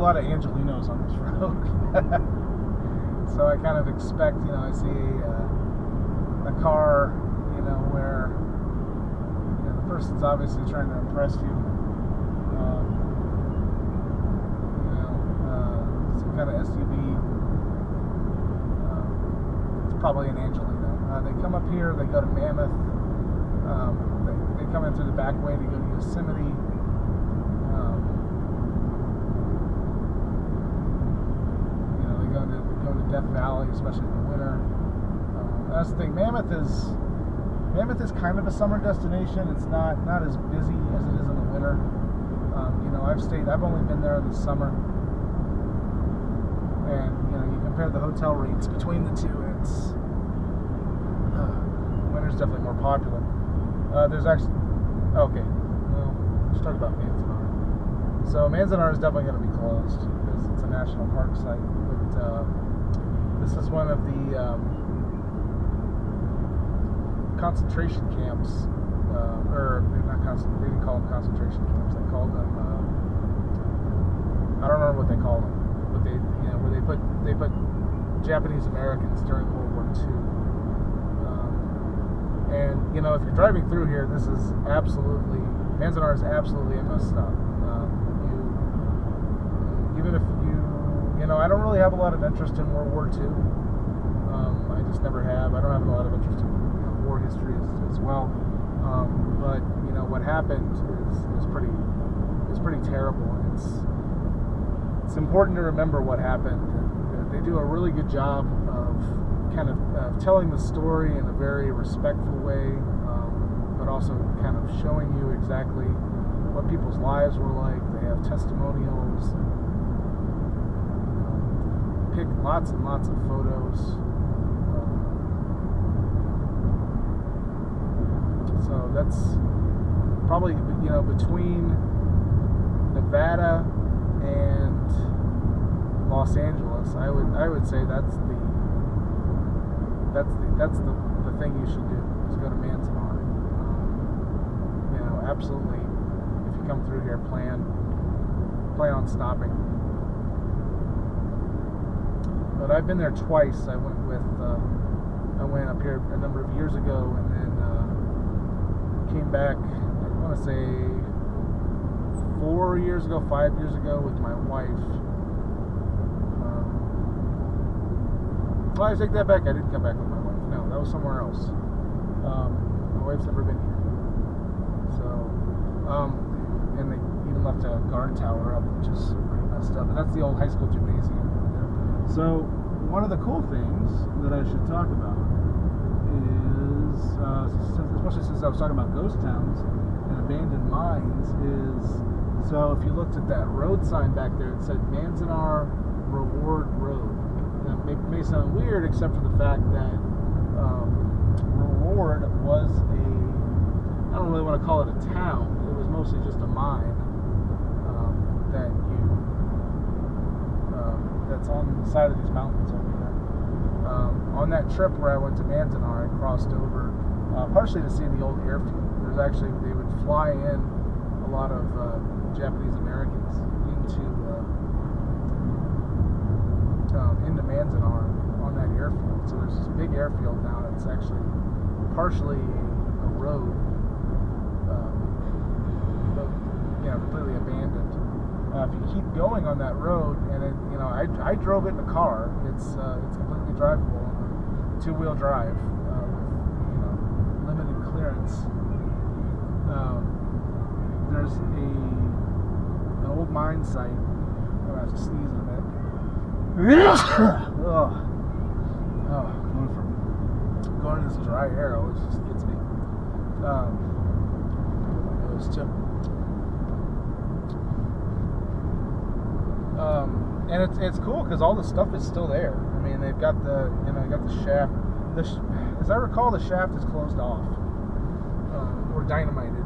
a lot of Angelinos on this road. So I kind of expect, I see a car, where the person's obviously trying to impress you. Some kind of SUV. It's probably an Angelino. They come up here, they go to Mammoth. They come in through the back way to go to Yosemite. They go to Death Valley, especially in the winter. That's the thing. Mammoth is kind of a summer destination. It's not as busy as it is in the winter. I've only been there in the summer, and you compare the hotel rates between the two. It's winter's definitely more popular. There's actually let's talk about Manzanar. So Manzanar is definitely going to be closed because it's a national park site. But this is one of the concentration camps, or not they didn't call them concentration camps. They called them I don't remember what they call them, but where they put Japanese Americans during World War II. And if you're driving through here, Manzanar is absolutely a must stop. Even if I don't really have a lot of interest in World War II. I just never have. I don't have a lot of interest in war history as well. But what happened is pretty terrible, and it's important to remember what happened. They do a really good job of kind of telling the story in a very respectful way, but also kind of showing you exactly what people's lives were like. They have testimonials, pick lots and lots of photos. So that's probably between Nevada and Los Angeles. I would say that's the thing you should do is go to Manzanar. Absolutely. If you come through here, plan on stopping. But I've been there twice. I went up here a number of years ago, and then came back, I want to say 5 years ago with my wife. Well, I take that back. I didn't come back with my wife. No, that was somewhere else. My wife's never been here. So, and they even left a guard tower up, which is pretty messed up. And that's the old high school gymnasium. So, one of the cool things that I should talk about is, especially since I was talking about ghost towns and abandoned mines, so if you looked at that road sign back there, it said Manzanar Reward Road. Now, it may sound weird, except for the fact that Reward was I don't really want to call it a town. It was mostly just a mine that's on the side of these mountains over there. On that trip where I went to Manzanar, I crossed over partially to see the old airfield. They would fly in a lot of Japanese Americans into Manzanar on that airfield. So there's this big airfield now that's actually partially a road, completely abandoned. If you keep going on that road, and I drove it in a car. It's completely drivable, two-wheel drive with limited clearance. There's an old mine site. I'm gonna have to sneeze in a minute. Going to this dry air always just gets me. It was too. And it's cool because all the stuff is still there. I mean, they've got the shaft. As I recall, the shaft is closed off or dynamited,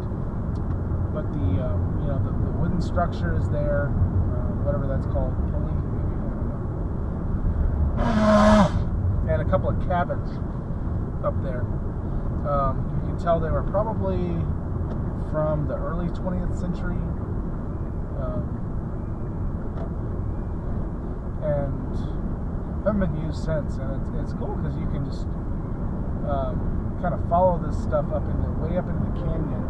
but the wooden structure is there, whatever that's called, pulley maybe. And a couple of cabins up there. You can tell they were probably from the early 20th century. and haven't been used since. And it's cool because you can just kind of follow this stuff way up into the canyon.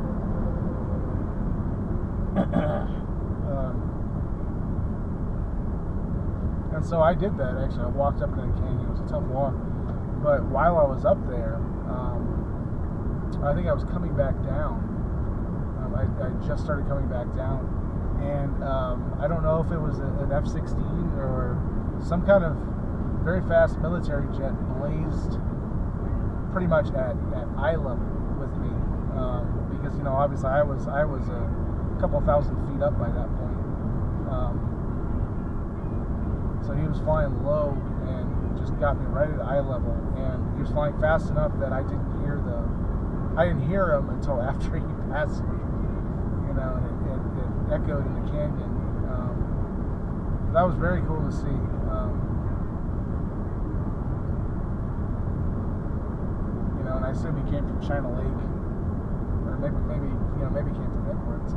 And so I did that, actually. I walked up into the canyon. It was a tough walk. But while I was up there, I think I was coming back down. I just started coming back down. And I don't know if it was an F-16 or some kind of very fast military jet blazed pretty much at eye level with me. Because, obviously I was a couple thousand feet up by that point. So he was flying low and just got me right at eye level, and he was flying fast enough that I didn't hear him until after he passed me, and it echoed in the canyon. That was very cool to see. And I assume he came from China Lake, or maybe came from Edwards.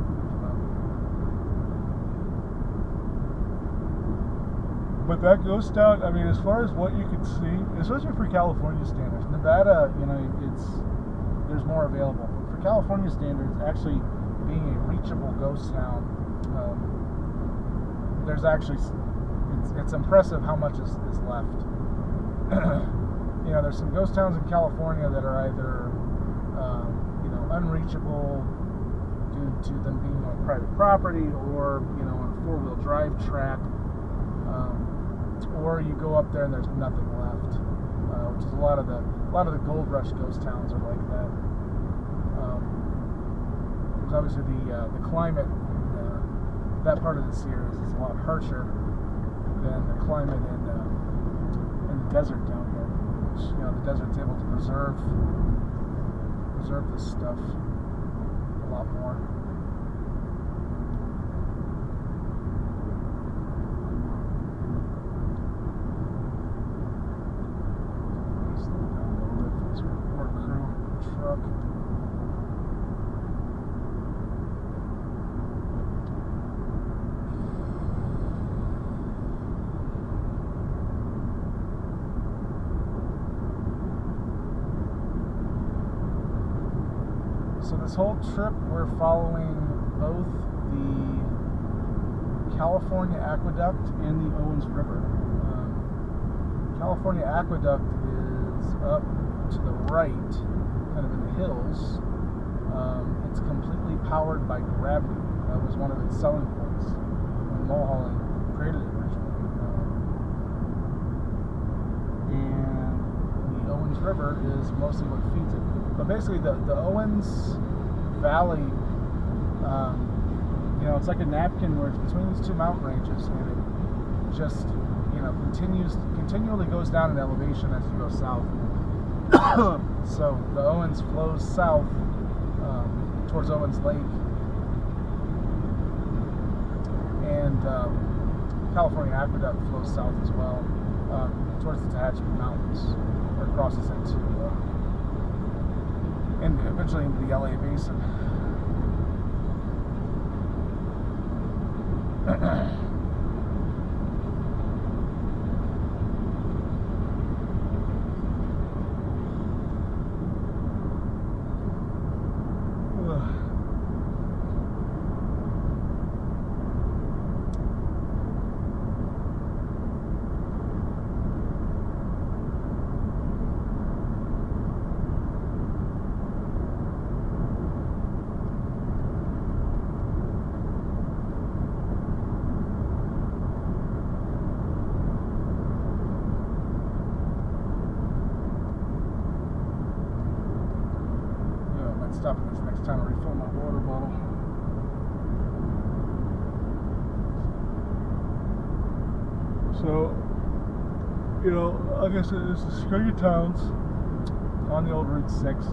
But that ghost town, I mean, as far as what you can see, especially for California standards, Nevada, there's more available. But for California standards, actually being a reachable ghost town, there's actually, it's impressive how much is left. There's some ghost towns in California that are either, unreachable due to them being on private property, or, on a four-wheel drive track. Or you go up there and there's nothing left, which is a lot of the Gold Rush ghost towns are like that. Because obviously the climate, that part of the Sierras is a lot harsher than the climate in the desert down here. Which the desert's able to preserve this stuff a lot more. So this whole trip, we're following both the California Aqueduct and the Owens River. California Aqueduct is up to the right, kind of in the hills. It's completely powered by gravity. That was one of its selling points when Mulholland created it originally. And the Owens River is mostly what feeds it. But basically, the Owens Valley, it's like a napkin where it's between these two mountain ranges, and it just, continually goes down in elevation as you go south. So the Owens flows south towards Owens Lake, and California Aqueduct flows south as well towards the Tehachapi Mountains, or crosses into and eventually into the LA Basin. Stopping this next time to refill my water bottle. So, like I said, this is Scruggy Towns on the old Route 6.